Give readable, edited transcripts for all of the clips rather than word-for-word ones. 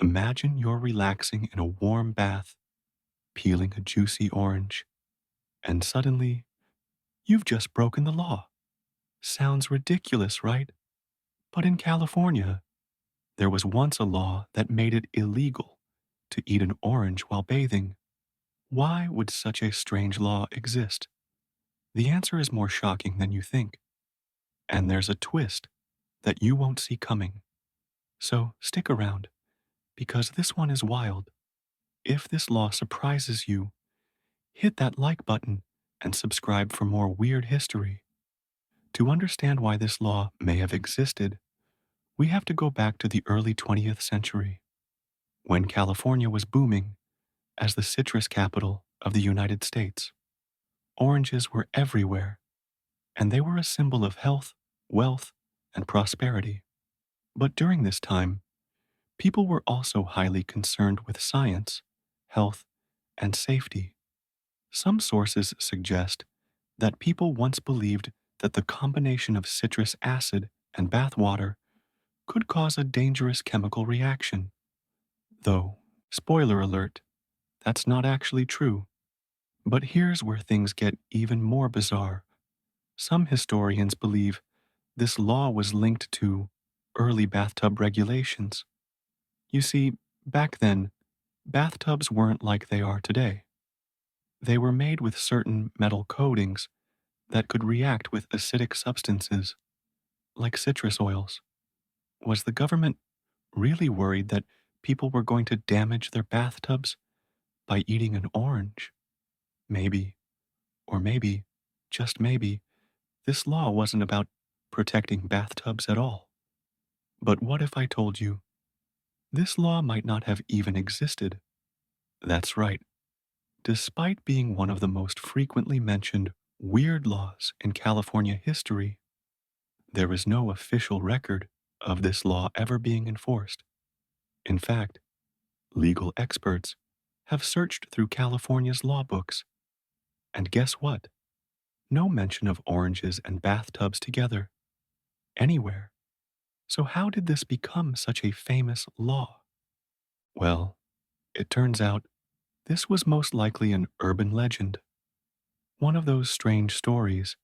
Imagine you're relaxing in a warm bath, peeling a juicy orange, and suddenly you've just broken the law. Sounds ridiculous, right? But in California, there was once a law that made it illegal to eat an orange while bathing. Why would such a strange law exist? The answer is more shocking than you think. And there's a twist that you won't see coming. So stick around, because this one is wild. If this law surprises you, hit that like button and subscribe for more weird history. To understand why this law may have existed, we have to go back to the early 20th century, when California was booming as the citrus capital of the United States. Oranges were everywhere, and they were a symbol of health, wealth, and prosperity. But during this time, people were also highly concerned with science, health, and safety. Some sources suggest that people once believed that the combination of citrus acid and bath water could cause a dangerous chemical reaction. Though, spoiler alert, that's not actually true. But here's where things get even more bizarre. Some historians believe this law was linked to early bathtub regulations. You see, back then, bathtubs weren't like they are today. They were made with certain metal coatings that could react with acidic substances, like citrus oils. Was the government really worried that people were going to damage their bathtubs by eating an orange? Maybe, or maybe, just maybe, this law wasn't about protecting bathtubs at all. But what if I told you this law might not have even existed? That's right. Despite being one of the most frequently mentioned weird laws in California history, there is no official record of this law ever being enforced. In fact, legal experts have searched through California's law books, and guess what? No mention of oranges and bathtubs together, anywhere. So, how did this become such a famous law? Well, it turns out this was most likely an urban legend, one of those strange stories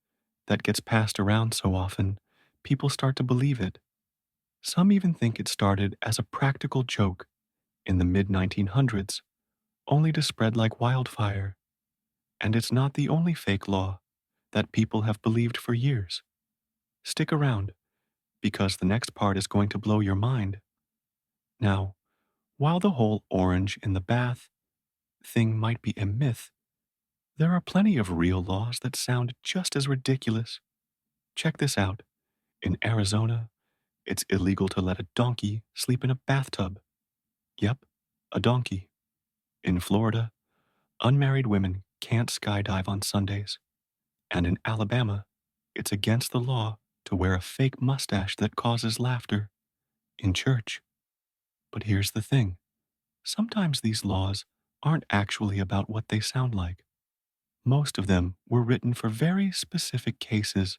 that gets passed around so often, people start to believe it. Some even think it started as a practical joke in the mid 1900s, only to spread like wildfire. And it's not the only fake law that people have believed for years. Stick around, because the next part is going to blow your mind. Now, while the whole orange in the bath thing might be a myth, there are plenty of real laws that sound just as ridiculous. Check this out. In Arizona, it's illegal to let a donkey sleep in a bathtub. Yep, a donkey. In Florida, unmarried women can't skydive on Sundays. And in Alabama, it's against the law to wear a fake mustache that causes laughter in church. But here's the thing. Sometimes these laws aren't actually about what they sound like. Most of them were written for very specific cases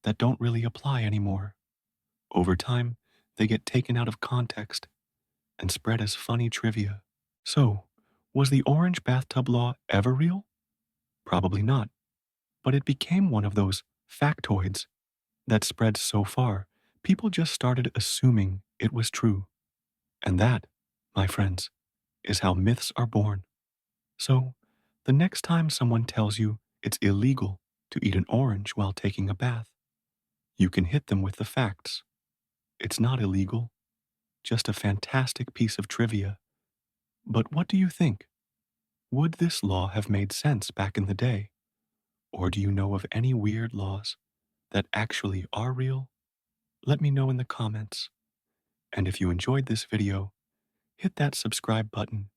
that don't really apply anymore. Over time, they get taken out of context and spread as funny trivia. So, was the orange bathtub law ever real? Probably not. But it became one of those factoids that spread so far, people just started assuming it was true. And that, my friends, is how myths are born. So, the next time someone tells you it's illegal to eat an orange while taking a bath, you can hit them with the facts. It's not illegal, just a fantastic piece of trivia. But what do you think? Would this law have made sense back in the day? Or do you know of any weird laws that actually are real? Let me know in the comments. And if you enjoyed this video, hit that subscribe button